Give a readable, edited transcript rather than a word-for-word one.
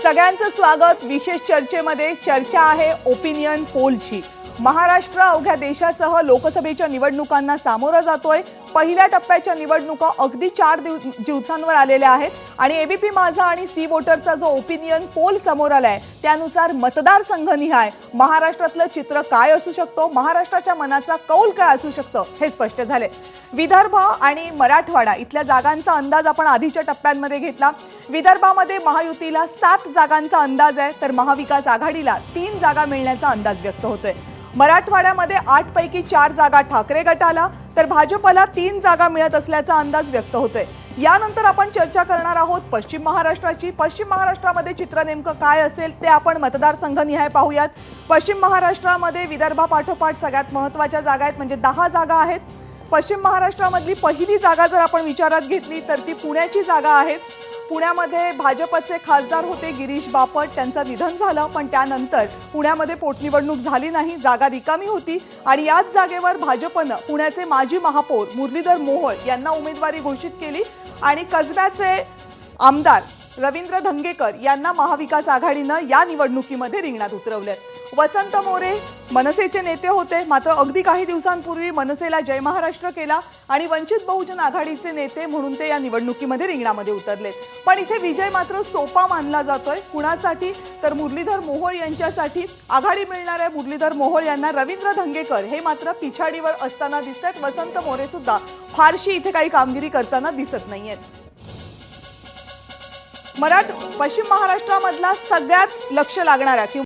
सगळ्यांचं स्वागत। विशेष चर्चेमध्ये चर्चा आहे ओपिनियन पोलची। महाराष्ट्र अवघ्या देशासह लोकसभेच्या निवडणुकांना सामोरं जातोय। पहिल्या टप्प्याच्या निवडणुका अगदी 4 दिवसांवर आलेल्या आहेत आणि एबीपी माझा आणि सी वोटरचा जो ओपिनियन पोल समोर आलाय त्यानुसार मतदारसंघनिहाय महाराष्ट्रातलं चित्र काय असू शकतो, महाराष्ट्राच्या मनाचा कौल काय असू शकतो हे स्पष्ट झाले। विदर्भ आणि मराठवाडा इथल्या जागांचा अंदाज आपण आधीच्या टप्प्यांमध्ये घेतला। विदर्भामध्ये महायुतीला 7 जागांचा अंदाज आहे तर महाविकास आघाडीला 3 जागा मिळण्याचा अंदाज व्यक्त होतोय। मराठवाड्यामध्ये 8 पैकी 4 जागा ठाकरे गटाला तर भाजपला 3 जागा मिळत असल्याचा अंदाज व्यक्त होतोय। यानंतर आपण चर्चा करणार आहोत पश्चिम महाराष्ट्राची। पश्चिम महाराष्ट्रामध्ये चित्र नेमकं काय असेल ते आपण मतदारसंघनिहाय पाहूयात। पश्चिम महाराष्ट्रामध्ये विदर्भापाठोपाठ सगळ्यात महत्त्वाच्या जागा आहेत म्हणजे 10 जागा आहेत। पश्चिम महाराष्ट्रामधली पहिली जागा जर आपण विचारात घेतली तर ती पुण्याची जागा आहे। पुण्यामध्ये भाजपचे खासदार होते गिरीश बापट, त्यांचं निधन झालं पण त्यानंतर पुण्यामध्ये पोटनिवडणूक झाली नाही, जागा रिकामी होती आणि याच जागेवर भाजपनं पुण्याचे माजी महापौर मुरलीधर मोहोळ यांना उमेदवारी घोषित केली आणि कसब्याचे आमदार रवींद्र धंगेकर यांना महाविकास आघाडीनं या निवडणुकीमध्ये रिंगणात उतरवले। वसंत मोरे मनसेचे नेते होते मात्र अगदी काही दिवसांपूर्वी मनसेला जय महाराष्ट्र केला आणि वंचित बहुजन आघाडीचे नेते म्हणून ते या निवडणुकीमध्ये रिंगणामध्ये उतरले। पण इथे विजय मात्र सोपा मानला जातोय कुणासाठी तर मुरलीधर मोहोळ यांच्यासाठी। आघाडी मिळणार आहे मुरलीधर मोहोळ यांना। रवींद्र धंगेकर हे मात्र पिछाडीवर असताना दिसतात। वसंत मोरे सुद्धा फारशी इथे काही कामगिरी करताना दिसत नाहीयेत। पश्चिम महाराष्ट्रामधला सगळ्यात लक्ष लागणारा